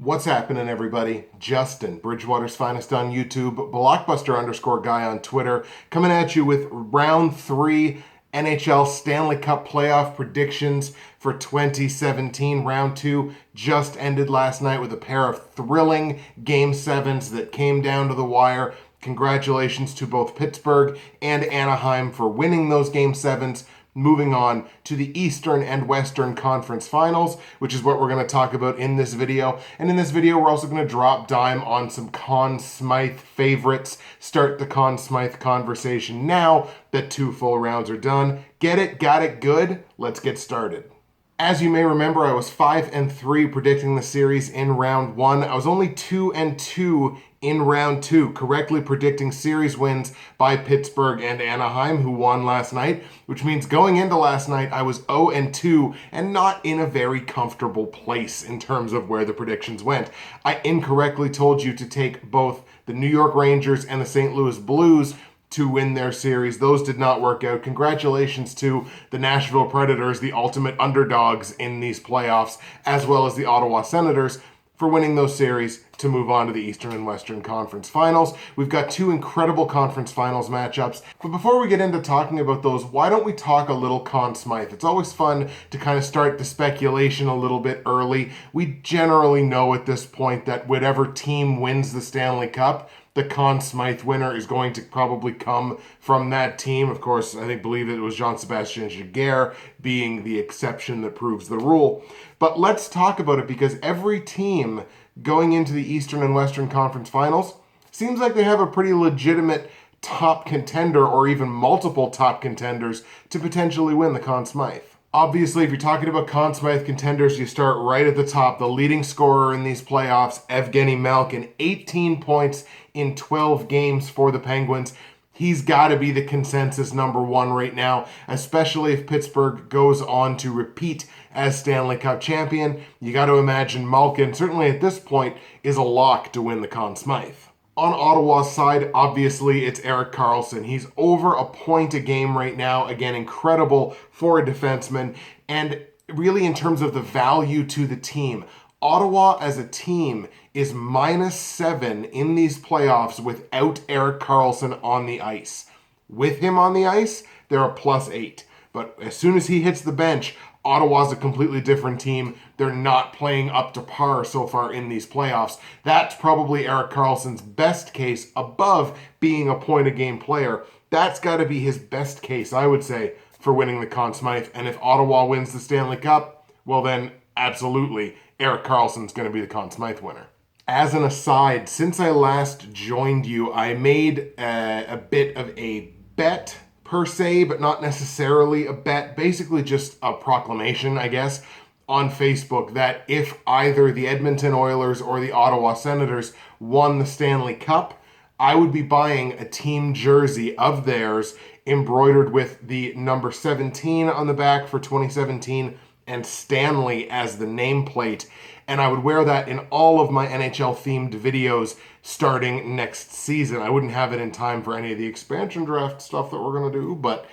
What's happening, everybody? Justin, Bridgewater's finest on YouTube, blockbuster_guy on Twitter, coming at you with round 3 NHL Stanley Cup playoff predictions for 2017. Round 2 just ended last night with a pair of thrilling Game 7s that came down to the wire. Congratulations to both Pittsburgh and Anaheim for winning those Game 7s. Moving on to the Eastern and Western Conference Finals, which is what we're going to talk about in this video. And in this video, we're also going to drop dime on some Conn Smythe favorites. Start the Conn Smythe conversation now that 2 full rounds are done. Get it? Got it? Good? Let's get started. As you may remember, I was 5-3 predicting the series in round 1. I was only 2-2 in round 2, correctly predicting series wins by Pittsburgh and Anaheim, who won last night, which means going into last night, I was 0-2 and not in a very comfortable place in terms of where the predictions went. I incorrectly told you to take both the New York Rangers and the St. Louis Blues to win their series. Those did not work out. Congratulations to the Nashville Predators, the ultimate underdogs in these playoffs, as well as the Ottawa Senators for winning those series to move on to the Eastern and Western Conference Finals. We've got 2 incredible conference finals matchups. But before we get into talking about those, why don't we talk a little Conn Smythe? It's always fun to kind of start the speculation a little bit early. We generally know at this point that whatever team wins the Stanley Cup, the Conn Smythe winner is going to probably come from that team. Of course, believe it was Jean-Sébastien Giguère being the exception that proves the rule. But let's talk about it, because every team going into the Eastern and Western Conference Finals seems like they have a pretty legitimate top contender, or even multiple top contenders, to potentially win the Conn Smythe. Obviously, if you're talking about Conn Smythe contenders, you start right at the top. The leading scorer in these playoffs, Evgeny Malkin, 18 points in 12 games for the Penguins. He's got to be the consensus number 1 right now, especially if Pittsburgh goes on to repeat as Stanley Cup champion. You got to imagine Malkin, certainly at this point, is a lock to win the Conn Smythe. On Ottawa's side, obviously, it's Erik Karlsson. He's over a point a game right now. Again, incredible for a defenseman. And really, in terms of the value to the team, Ottawa as a team is -7 in these playoffs without Erik Karlsson on the ice. With him on the ice, they're a +8. But as soon as he hits the bench, Ottawa's a completely different team. They're not playing up to par so far in these playoffs. That's probably Erik Karlsson's best case, above being a point-a-game player. That's got to be his best case, I would say, for winning the Conn Smythe. And if Ottawa wins the Stanley Cup, well then, absolutely, Erik Karlsson's going to be the Conn Smythe winner. As an aside, since I last joined you, I made a bit of a bet, per se, but not necessarily a bet, basically just a proclamation, I guess, on Facebook, that if either the Edmonton Oilers or the Ottawa Senators won the Stanley Cup, I would be buying a team jersey of theirs embroidered with the number 17 on the back for 2017 and Stanley as the nameplate. And I would wear that in all of my NHL-themed videos starting next season. I wouldn't have it in time for any of the expansion draft stuff that we're going to do, but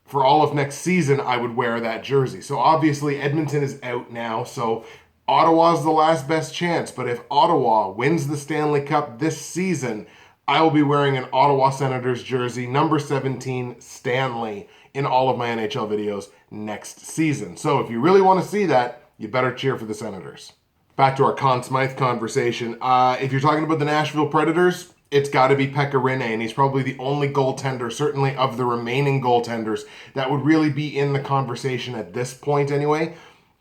for all of next season, I would wear that jersey. So obviously, Edmonton is out now, so Ottawa's the last best chance. But if Ottawa wins the Stanley Cup this season, I will be wearing an Ottawa Senators jersey, number 17, Stanley, in all of my NHL videos next season. So if you really want to see that, you better cheer for the Senators. Back to our Conn Smythe conversation. If you're talking about the Nashville Predators, it's got to be Pekka Rinne, and he's probably the only goaltender, certainly of the remaining goaltenders, that would really be in the conversation at this point anyway,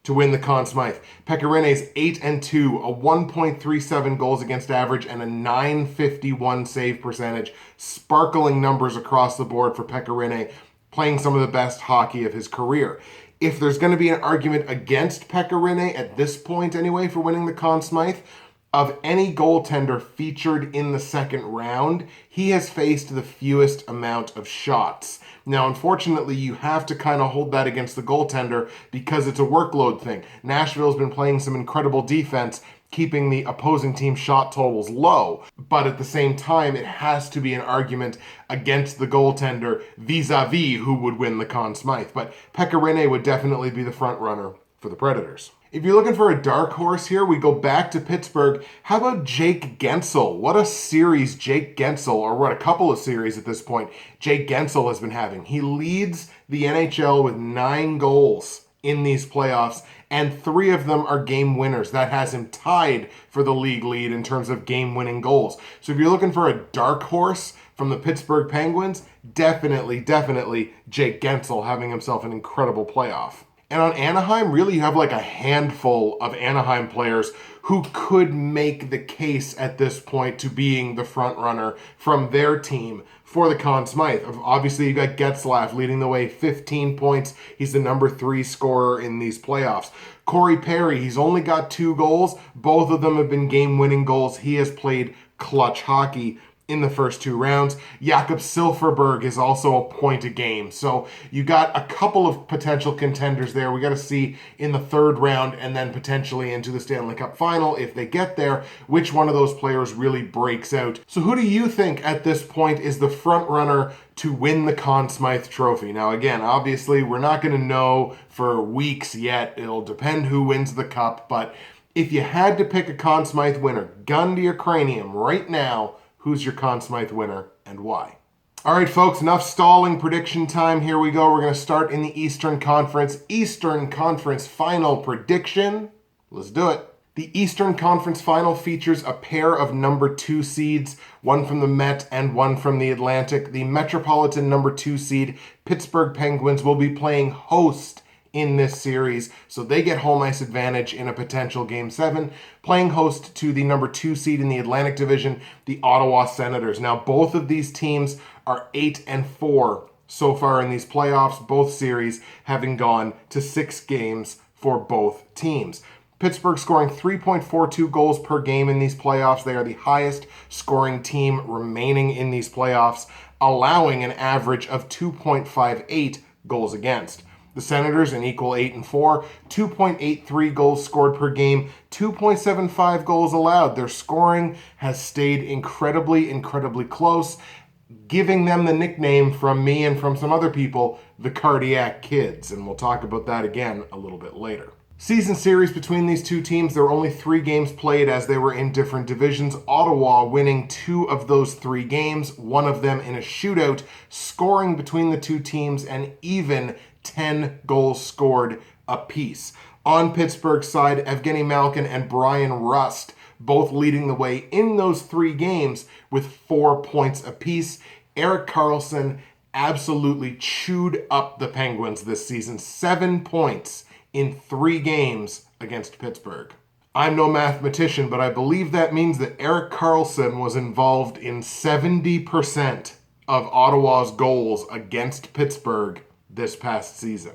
to win the Conn Smythe. Pekka Rinne's 8-2, a 1.37 goals against average, and a .951 save percentage. Sparkling numbers across the board for Pekka Rinne, playing some of the best hockey of his career. If there's going to be an argument against Pekka Rinne at this point anyway for winning the Conn Smythe, of any goaltender featured in the second round, he has faced the fewest amount of shots. Now, unfortunately, you have to kind of hold that against the goaltender because it's a workload thing. Nashville's been playing some incredible defense, keeping the opposing team shot totals low. But at the same time, it has to be an argument against the goaltender vis-a-vis who would win the Conn Smythe. But Pekka Rinne would definitely be the front runner for the Predators. If you're looking for a dark horse here, we go back to Pittsburgh. How about Jake Guentzel? What a series Jake Guentzel, or what a couple of series at this point, Jake Guentzel has been having. He leads the NHL with 9 goals in these playoffs, and 3 of them are game winners. That has him tied for the league lead in terms of game-winning goals. So if you're looking for a dark horse from the Pittsburgh Penguins, definitely Jake Guentzel having himself an incredible playoff. And on Anaheim, really you have like a handful of Anaheim players who could make the case at this point to being the front runner from their team for the Conn Smythe. Obviously, you got Getzlaf leading the way, 15 points. He's the number 3 scorer in these playoffs. Corey Perry, he's only got 2 goals. Both of them have been game-winning goals. He has played clutch hockey in the first 2 rounds. Jakob Silfverberg is also a point a game. So you got a couple of potential contenders there. We got to see in the 3rd round and then potentially into the Stanley Cup final, if they get there, which one of those players really breaks out. So who do you think at this point is the front runner to win the Conn Smythe Trophy? Now again, obviously we're not going to know for weeks yet. It'll depend who wins the cup, but if you had to pick a Conn Smythe winner, gun to your cranium right now, who's your Conn Smythe winner and why? All right, folks, enough stalling. Prediction time. Here we go. We're going to start in the Eastern Conference. Eastern Conference final prediction. Let's do it. The Eastern Conference final features a pair of number 2 seeds, one from the Met and one from the Atlantic. The Metropolitan number 2 seed, Pittsburgh Penguins, will be playing host in this series, so they get home ice advantage in a potential Game 7, playing host to the number 2 seed in the Atlantic Division, the Ottawa Senators. Now, both of these teams are 8-4 so far in these playoffs, both series having gone to 6 games for both teams. Pittsburgh scoring 3.42 goals per game in these playoffs. They are the highest scoring team remaining in these playoffs, allowing an average of 2.58 goals against. The Senators, an equal 8-4, 2.83 goals scored per game, 2.75 goals allowed. Their scoring has stayed incredibly close, giving them the nickname from me and from some other people, the Cardiac Kids. And we'll talk about that again a little bit later. Season series between these two teams, there were only 3 games played as they were in different divisions. Ottawa winning 2 of those 3 games, one of them in a shootout, scoring between the two teams an even 10 goals scored apiece. On Pittsburgh's side, Evgeny Malkin and Brian Rust both leading the way in those 3 games with 4 points apiece. Erik Karlsson absolutely chewed up the Penguins this season. 7 points in 3 games against Pittsburgh. I'm no mathematician, but I believe that means that Erik Karlsson was involved in 70% of Ottawa's goals against Pittsburgh this past season.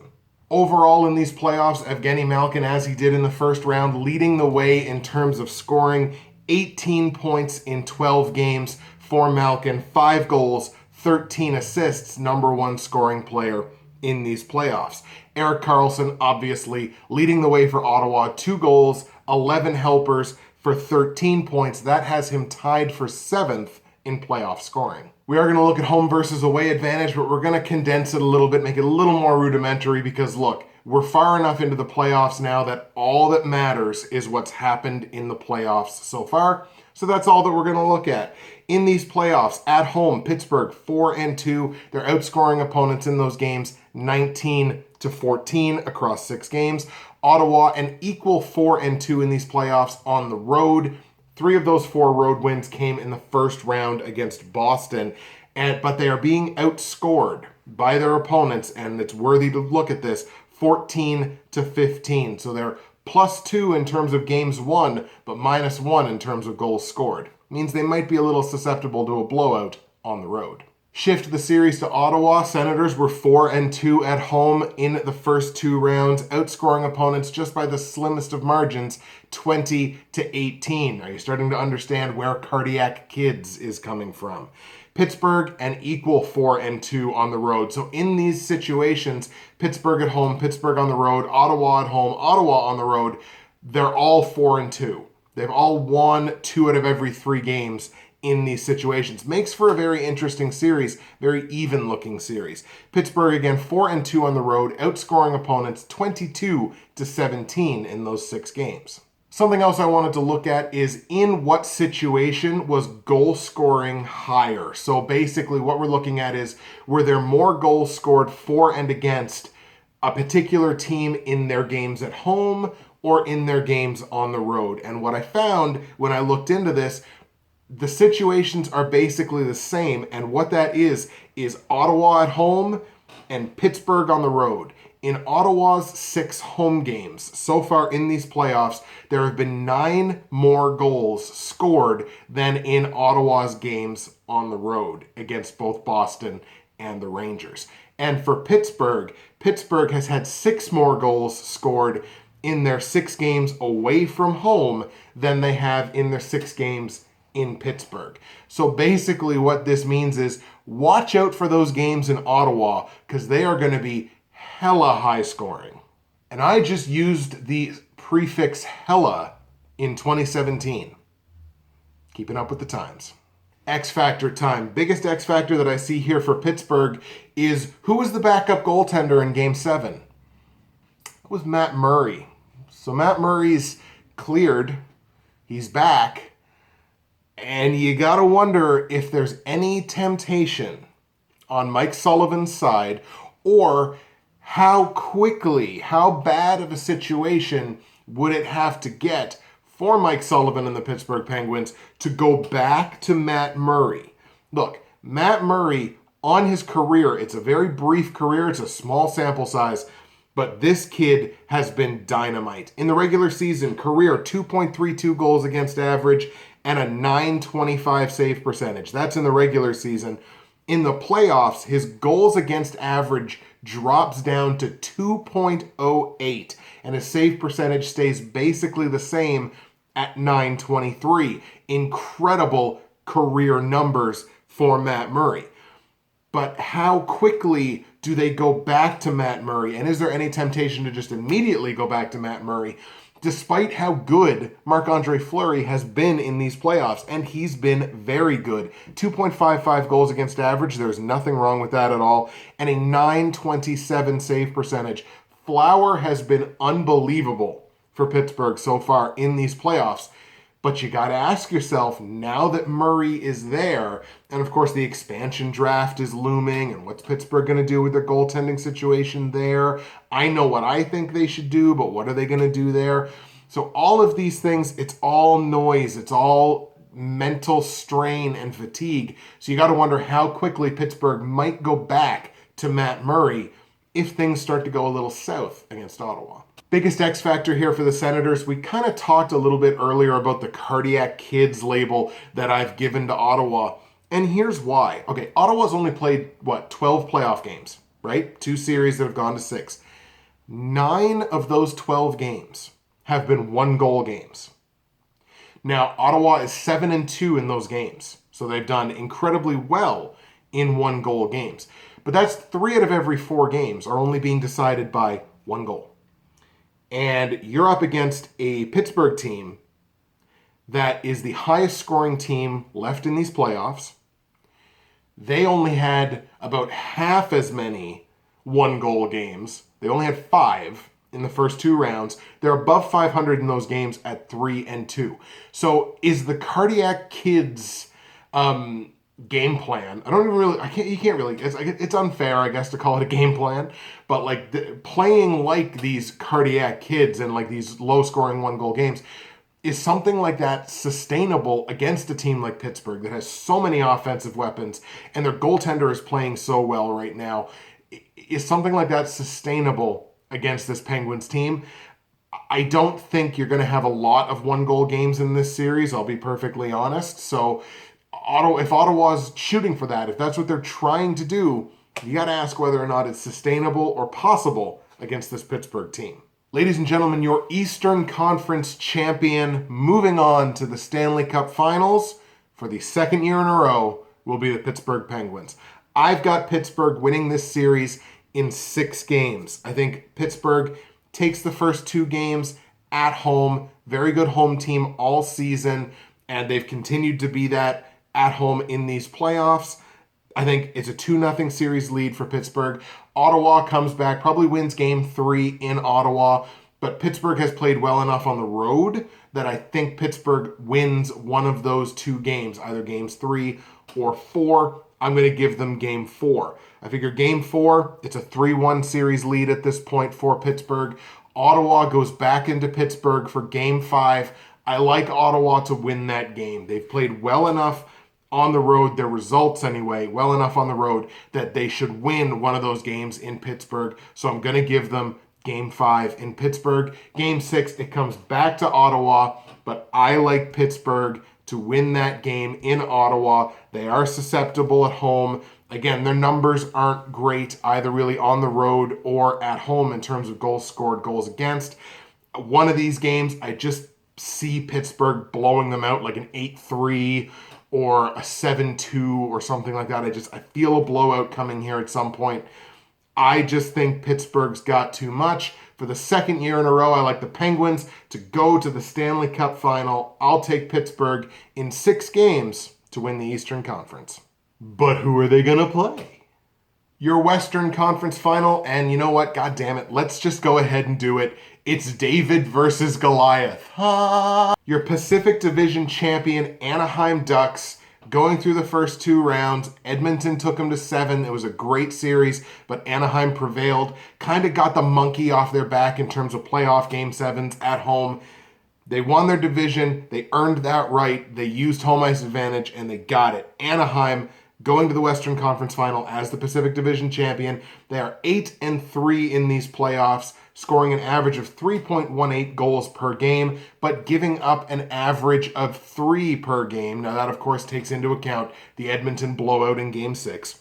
Overall in these playoffs, Evgeny Malkin, as he did in the first round, leading the way in terms of scoring, 18 points in 12 games for Malkin, 5 goals, 13 assists, number 1 scoring player in these playoffs. Erik Karlsson, obviously, leading the way for Ottawa, 2 goals, 11 helpers for 13 points. That has him tied for 7th in playoff scoring. We are going to look at home versus away advantage, but we're going to condense it a little bit, make it a little more rudimentary because, look, we're far enough into the playoffs now that all that matters is what's happened in the playoffs so far. So that's all that we're going to look at. In these playoffs, at home, Pittsburgh 4-2. They're outscoring opponents in those games 19-14 across 6 games. Ottawa, an equal 4-2 in these playoffs on the road. 3 of those 4 road wins came in the first round against Boston, but they are being outscored by their opponents, and it's worthy to look at this, 14-15. So they're +2 in terms of games won, but -1 in terms of goals scored. Means they might be a little susceptible to a blowout on the road. Shift the series to Ottawa. Senators were 4-2 at home in the first 2 rounds, outscoring opponents just by the slimmest of margins, 20-18. Are you starting to understand where Cardiac Kids is coming from? Pittsburgh, an equal 4-2 on the road. So in these situations, Pittsburgh at home, Pittsburgh on the road, Ottawa at home, Ottawa on the road, they're all 4-2. They've all won 2 out of every 3 games in these situations. Makes for a very interesting series, very even-looking series. Pittsburgh, again, 4-2 on the road, outscoring opponents 22-17 in those 6 games. Something else I wanted to look at is in what situation was goal scoring higher. So basically what we're looking at is, were there more goals scored for and against a particular team in their games at home or in their games on the road? And what I found when I looked into this, the situations are basically the same. And what that is Ottawa at home and Pittsburgh on the road. In Ottawa's 6 home games so far in these playoffs, there have been 9 more goals scored than in Ottawa's games on the road against both Boston and the Rangers. And for Pittsburgh, Pittsburgh has had 6 more goals scored in their 6 games away from home than they have in their 6 games in Pittsburgh. So basically what this means is, watch out for those games in Ottawa, because they are going to be hella high scoring. And I just used the prefix hella in 2017. Keeping up with the times. X Factor time. Biggest X Factor that I see here for Pittsburgh is, who was the backup goaltender in Game 7? It was Matt Murray. So Matt Murray's cleared. He's back. And you gotta wonder if there's any temptation on Mike Sullivan's side, or how quickly, how bad of a situation would it have to get for Mike Sullivan and the Pittsburgh Penguins to go back to Matt Murray. Look, Matt Murray, on his career, it's a very brief career, it's a small sample size, but this kid has been dynamite. In the regular season, career 2.32 goals against average and a .925 save percentage. That's in the regular season. In the playoffs, his goals against average drops down to 2.08, and his save percentage stays basically the same at .923. Incredible career numbers for Matt Murray. But how quickly do they go back to Matt Murray? And is there any temptation to just immediately go back to Matt Murray, despite how good Marc-Andre Fleury has been in these playoffs? And he's been very good. 2.55 goals against average. There's nothing wrong with that at all. And a .927 save percentage. Flower has been unbelievable for Pittsburgh so far in these playoffs. But you got to ask yourself, now that Murray is there, and of course the expansion draft is looming, and what's Pittsburgh going to do with their goaltending situation there? I know what I think they should do, but what are they going to do there? So all of these things, it's all noise. It's all mental strain and fatigue. So you got to wonder how quickly Pittsburgh might go back to Matt Murray if things start to go a little south against Ottawa. Biggest X factor here for the Senators. We kind of talked a little bit earlier about the cardiac kids label that I've given to Ottawa. And here's why. Okay, Ottawa's only played, 12 playoff games, right? 2 series that have gone to 6. 9 of those 12 games have been 1-goal games. Now, Ottawa is 7-2 in those games. So they've done incredibly well in 1-goal games. But that's 3 out of every 4 games are only being decided by 1 goal. And you're up against a Pittsburgh team that is the highest scoring team left in these playoffs. They only had about half as many 1-goal games. They only had 5 in the first 2 rounds. They're above 500 in those games at 3-2. So is the cardiac kids game plan? It's unfair, I guess, to call it a game plan, but playing like these cardiac kids and like these low scoring 1-goal games, is something like that sustainable against a team like Pittsburgh that has so many offensive weapons and their goaltender is playing so well right now? Is something like that sustainable against this Penguins team? I don't think you're going to have a lot of 1-goal games in this series, I'll be perfectly honest. So if Ottawa's shooting for that, if that's what they're trying to do, you got to ask whether or not it's sustainable or possible against this Pittsburgh team. Ladies and gentlemen, your Eastern Conference champion, moving on to the Stanley Cup Finals for the 2nd year in a row, will be the Pittsburgh Penguins. I've got Pittsburgh winning this series in 6 games. I think Pittsburgh takes the first 2 games at home. Very good home team all season, and they've continued to be that at home in these playoffs. I think it's a 2-0 series lead for Pittsburgh. Ottawa comes back, probably wins game 3 in Ottawa, but Pittsburgh has played well enough on the road that I think Pittsburgh wins one of those 2 games, either games 3 or 4. I'm going to give them game 4. I figure game 4, it's a 3-1 series lead at this point for Pittsburgh. Ottawa goes back into Pittsburgh for game 5. I like Ottawa to win that game. They've played well enough on the road, their results anyway, well enough on the road that they should win one of those games in Pittsburgh. So I'm going to give them game 5 in Pittsburgh. Game 6, it comes back to Ottawa, but I like Pittsburgh to win that game in Ottawa. They are susceptible at home. Again, their numbers aren't great either really on the road or at home in terms of goals scored, goals against. One of these games, I just see Pittsburgh blowing them out like an 8-3 or a 7-2 or something like that. I feel a blowout coming here at some point. I just think Pittsburgh's got too much. For the second year in a row, I like the Penguins to go to the Stanley Cup final. I'll take Pittsburgh in 6 games to win the Eastern Conference. But who are they going to play? Your Western Conference final, and you know what? God damn it. Let's just go ahead and do it. It's David versus Goliath. Your Pacific Division champion Anaheim Ducks going through the first 2 rounds. Edmonton took them to 7. It was a great series, but Anaheim prevailed. Kind of got the monkey off their back in terms of playoff game 7s at home. They won their division. They earned that right. They used home ice advantage, and they got it. Anaheim going to the Western Conference Final as the Pacific Division champion. They are 8-3 in these playoffs, scoring an average of 3.18 goals per game, but giving up an average of 3 per game. Now that, of course, takes into account the Edmonton blowout in Game 6.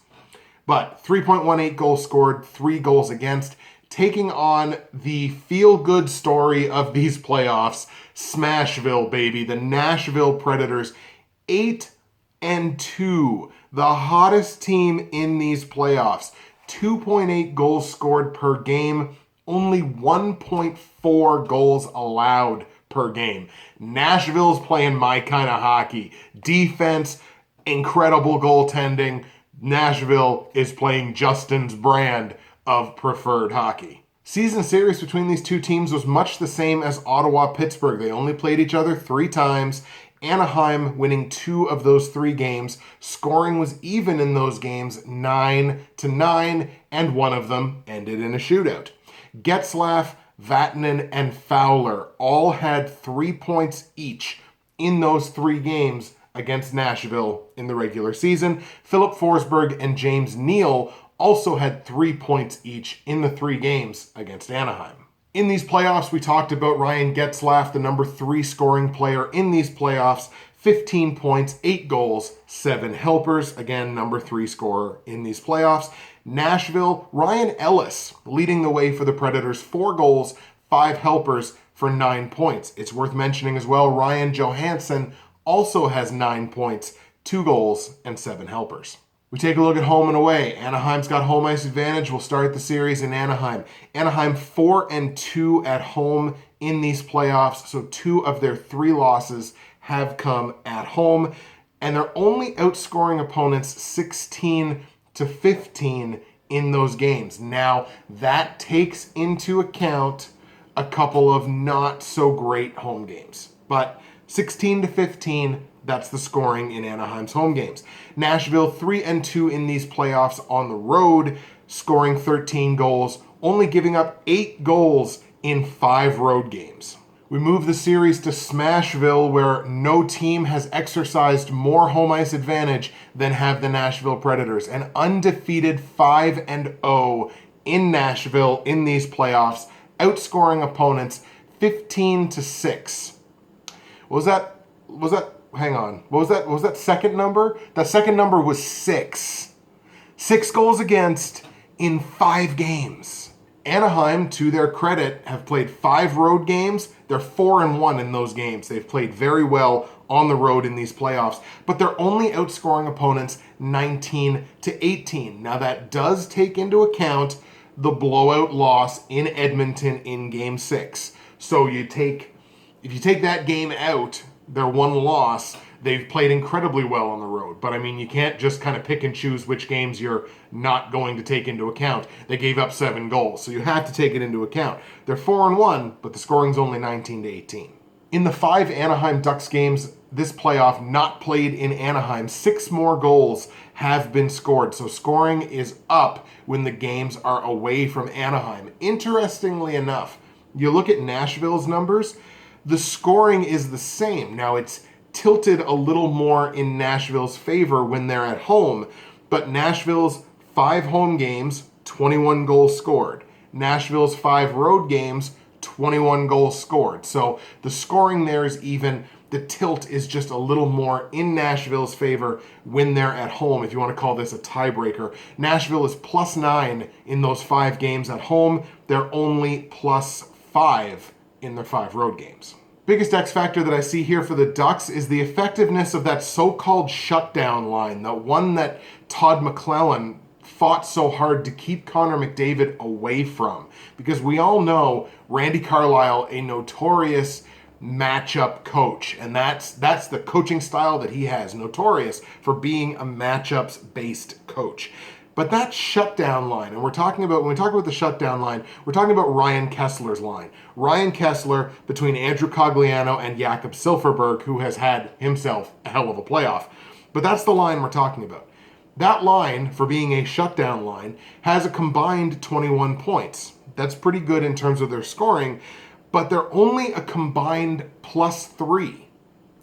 But 3.18 goals scored, 3 goals against, taking on the feel-good story of these playoffs, Smashville, baby. The Nashville Predators, 8-2. The hottest team in these playoffs. 2.8 goals scored per game. Only 1.4 goals allowed per game. Nashville's playing my kind of hockey. Defense, incredible goaltending. Nashville is playing Justin's brand of preferred hockey. Season series between these 2 teams was much the same as Ottawa-Pittsburgh. They only played each other 3 times. Anaheim winning 2 of those 3 games. Scoring was even in those games, 9-9, and one of them ended in a shootout. Getzlaf, Vatanen, and Fowler all had 3 points each in those 3 games against Nashville in the regular season. Philip Forsberg and James Neal also had 3 points each in the 3 games against Anaheim. In these playoffs, we talked about Ryan Getzlaf, the number 3 scoring player in these playoffs. 15 points, 8 goals, 7 helpers. Again, number 3 scorer in these playoffs. Nashville, Ryan Ellis leading the way for the Predators. 4 goals, 5 helpers for 9 points. It's worth mentioning as well, Ryan Johansson also has 9 points, 2 goals, and 7 helpers. We take a look at home and away. Anaheim's got home ice advantage. We'll start the series in Anaheim. Anaheim 4-2 at home in these playoffs, so 2 of their 3 losses have come at home, and they're only outscoring opponents 16-15 in those games. Now, that takes into account a couple of not so great home games, but 16-15, that's the scoring in Anaheim's home games. Nashville 3-2 in these playoffs on the road, scoring 13 goals, only giving up 8 goals in 5 road games. We move the series to Smashville, where no team has exercised more home ice advantage than have the Nashville Predators. An undefeated 5-0 in Nashville in these playoffs, outscoring opponents 15-6. Hang on. What was that second number? That second number was 6. 6 goals against in 5 games. Anaheim, to their credit, have played 5 road games. They're 4-1 in those games. They've played very well on the road in these playoffs, but they're only outscoring opponents 19-18. Now that does take into account the blowout loss in Edmonton in Game 6. So if you take that game out, their one loss, they've played incredibly well on the road. But I mean, you can't just kind of pick and choose which games you're not going to take into account. They gave up 7 goals, so you have to take it into account. They're 4-1, but the scoring's only 19-18. In the 5 Anaheim Ducks games this playoff not played in Anaheim, 6 more goals have been scored. So scoring is up when the games are away from Anaheim. Interestingly enough, you look at Nashville's numbers, the scoring is the same. Now it's tilted a little more in Nashville's favor when they're at home, but Nashville's 5 home games, 21 goals scored. Nashville's 5 road games, 21 goals scored. So the scoring there is even. The tilt is just a little more in Nashville's favor when they're at home, if you want to call this a tiebreaker. Nashville is +9 in those 5 games at home. They're only +5 in their 5 road games. Biggest X factor that I see here for the Ducks is the effectiveness of that so-called shutdown line, the one that Todd McClellan fought so hard to keep Connor McDavid away from. Because we all know Randy Carlyle, a notorious matchup coach, and that's the coaching style that he has, notorious for being a matchups-based coach. But that shutdown line, and when we talk about the shutdown line, we're talking about Ryan Kessler's line. Ryan Kessler between Andrew Cogliano and Jakob Silfverberg, who has had himself a hell of a playoff. But that's the line we're talking about. That line, for being a shutdown line, has a combined 21 points. That's pretty good in terms of their scoring, but they're only a combined +3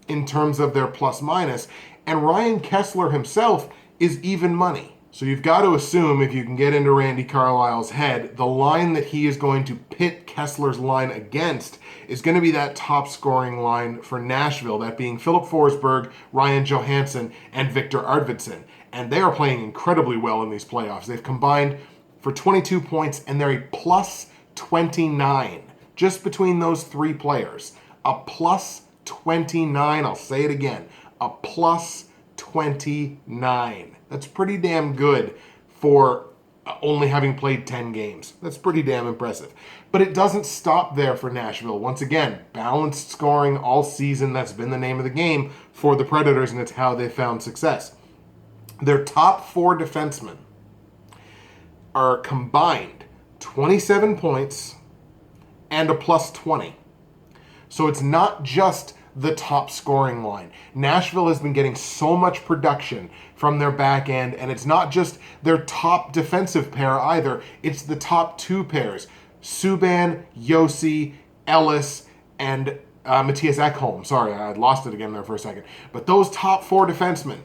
in terms of their plus-minus, and Ryan Kessler himself is even money. So you've got to assume, if you can get into Randy Carlyle's head, the line that he is going to pit Kessler's line against is going to be that top-scoring line for Nashville, that being Philip Forsberg, Ryan Johansson, and Victor Arvidsson. And they are playing incredibly well in these playoffs. They've combined for 22 points, and they're a +29. Just between those 3 players. A +29, I'll say it again, a +29. That's pretty damn good for only having played 10 games. That's pretty damn impressive. But it doesn't stop there for Nashville. Once again, balanced scoring all season. That's been the name of the game for the Predators, and it's how they found success. Their top 4 defensemen are combined 27 points and a +20. So it's not just the top scoring line. Nashville has been getting so much production from their back end, and it's not just their top defensive pair either. It's the top 2 pairs. Subban, Josi, Ellis, and Matthias Ekholm. Sorry, I lost it again there for a second. But those top 4 defensemen,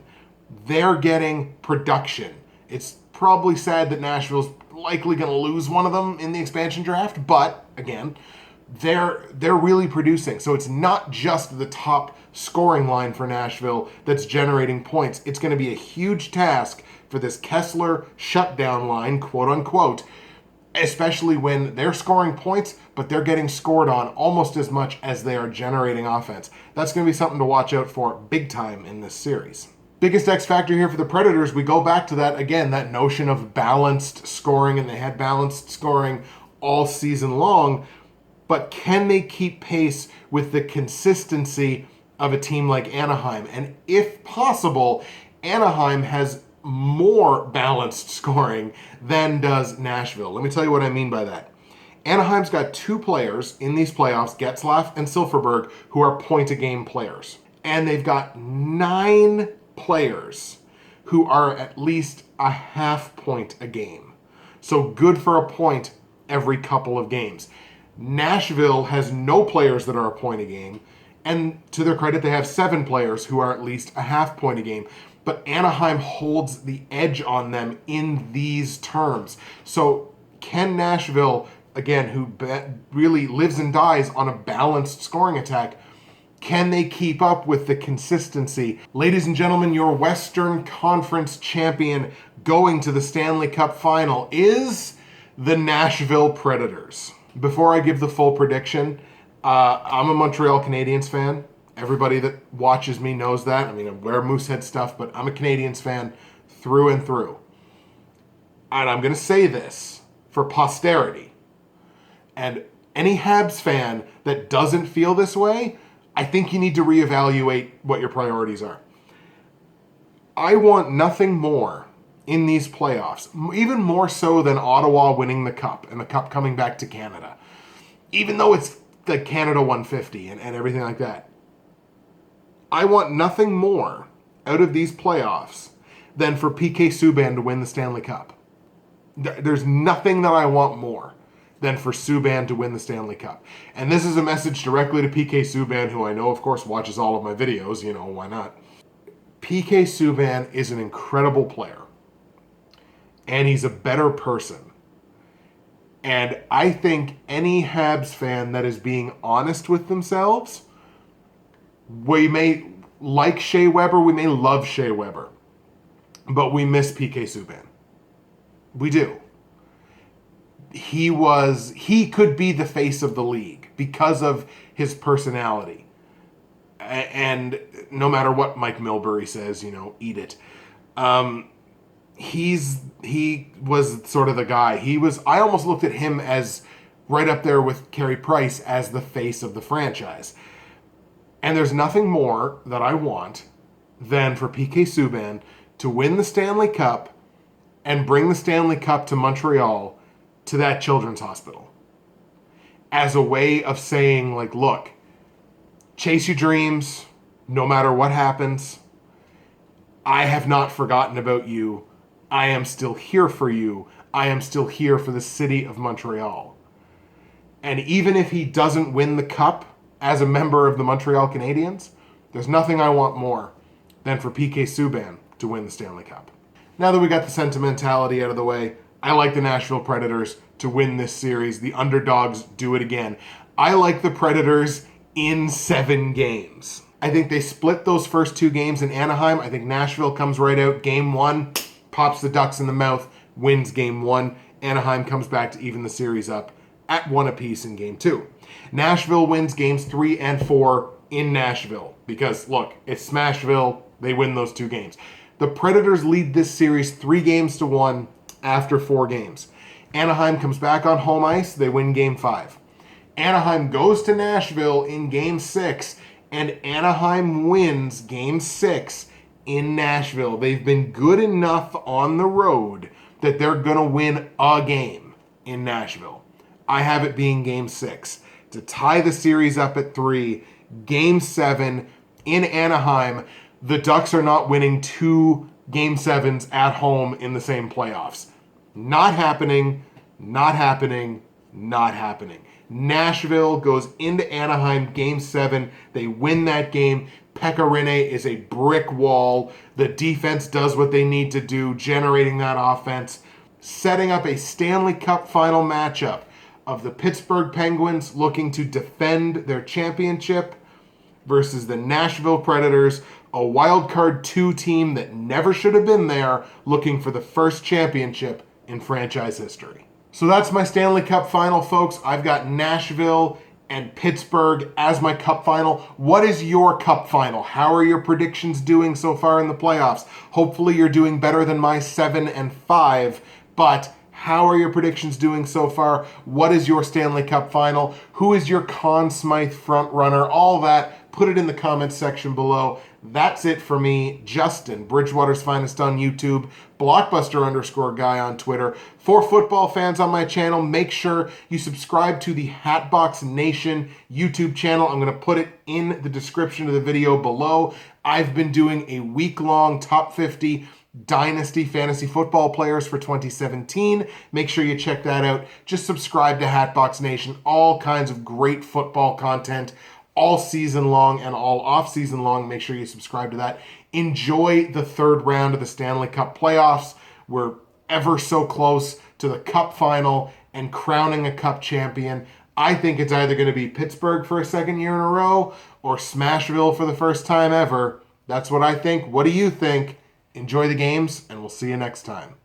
they're getting production. It's probably sad that Nashville's likely going to lose one of them in the expansion draft, but again, they're really producing. So it's not just the top scoring line for Nashville that's generating points. It's going to be a huge task for this Kessler shutdown line, quote unquote, especially when they're scoring points, but they're getting scored on almost as much as they are generating offense. That's going to be something to watch out for big time in this series. Biggest X factor here for the Predators, we go back to that again, that notion of balanced scoring, and they had balanced scoring all season long, but can they keep pace with the consistency of a team like Anaheim? And if possible, Anaheim has more balanced scoring than does Nashville. Let me tell you what I mean by that. Anaheim's got 2 players in these playoffs, Getzlaf and Silfverberg, who are point-a-game players. And they've got 9 players who are at least a half point a game. So good for a point every couple of games. Nashville has no players that are a point a game, and to their credit, they have 7 players who are at least a half point a game. But Anaheim holds the edge on them in these terms. So can Nashville, again, who really lives and dies on a balanced scoring attack, can they keep up with the consistency? Ladies and gentlemen, your Western Conference champion going to the Stanley Cup final is the Nashville Predators. Before I give the full prediction, I'm a Montreal Canadiens fan. Everybody that watches me knows that. I mean, I wear Moosehead stuff, but I'm a Canadiens fan through and through. And I'm going to say this for posterity. And any Habs fan that doesn't feel this way, I think you need to reevaluate what your priorities are. I want nothing more in these playoffs, even more so than Ottawa winning the Cup and the Cup coming back to Canada. Even though it's the Canada 150 and everything like that. I want nothing more out of these playoffs than for PK Subban to win the Stanley Cup. There's nothing that I want more than for Subban to win the Stanley Cup. And this is a message directly to PK Subban, who I know, of course, watches all of my videos. You know, why not? PK Subban is an incredible player. And he's a better person. And I think any Habs fan that is being honest with themselves, we may like Shea Weber, we may love Shea Weber, but we miss PK Subban. We do. He could be the face of the league because of his personality. And no matter what Mike Milbury says, you know, eat it. He was sort of the guy. I almost looked at him as right up there with Carey Price as the face of the franchise. And there's nothing more that I want than for PK Subban to win the Stanley Cup and bring the Stanley Cup to Montreal, to that children's hospital, as a way of saying, like, look, chase your dreams, no matter what happens. I have not forgotten about you. I am still here for you. I am still here for the city of Montreal. And even if he doesn't win the Cup as a member of the Montreal Canadiens, there's nothing I want more than for PK Subban to win the Stanley Cup. Now that we got the sentimentality out of the way, I like the Nashville Predators to win this series. The underdogs do it again. I like the Predators in 7 games. I think they split those first 2 games in Anaheim. I think Nashville comes right out. Game 1, pops the Ducks in the mouth, wins Game 1. Anaheim comes back to even the series up at 1 apiece in Game 2. Nashville wins Games 3 and 4 in Nashville because, look, it's Smashville. They win those 2 games. The Predators lead this series 3-1 after 4 games. Anaheim comes back on home ice. They win Game 5. Anaheim goes to Nashville in Game 6, and Anaheim wins Game 6 in Nashville. They've been good enough on the road that they're going to win a game in Nashville. I have it being Game 6. To tie the series up at 3, Game 7 in Anaheim. The Ducks are not winning 2 Game 7s at home in the same playoffs. Not happening, not happening, not happening. Nashville goes into Anaheim, Game 7. They win that game. Pekka Rinne is a brick wall. The defense does what they need to do, generating that offense, setting up a Stanley Cup final matchup of the Pittsburgh Penguins looking to defend their championship versus the Nashville Predators, a wild card 2 team that never should have been there, looking for the first championship in franchise history. So that's my Stanley Cup final, folks. I've got Nashville and Pittsburgh as my Cup final. What is your Cup final? How are your predictions doing so far in the playoffs? Hopefully you're doing better than my 7-5, but how are your predictions doing so far? What is your Stanley Cup final? Who is your Conn Smythe front runner? All that, put it in the comments section below. That's it for me, Justin, Bridgewater's Finest on YouTube, Blockbuster_guy on Twitter. For football fans on my channel, make sure you subscribe to the Hatbox Nation YouTube channel. I'm going to put it in the description of the video below. I've been doing a week-long top 50 Dynasty fantasy football players for 2017. Make sure you check that out. Just subscribe to Hatbox Nation. All kinds of great football content all season long and all off season long. Make sure you subscribe to that. Enjoy the 3rd round of the Stanley Cup playoffs. We're ever so close to the Cup final and crowning a Cup champion. I think it's either going to be Pittsburgh for a 2nd year in a row or Smashville for the first time ever. That's what I think. What do you think? Enjoy the games, and we'll see you next time.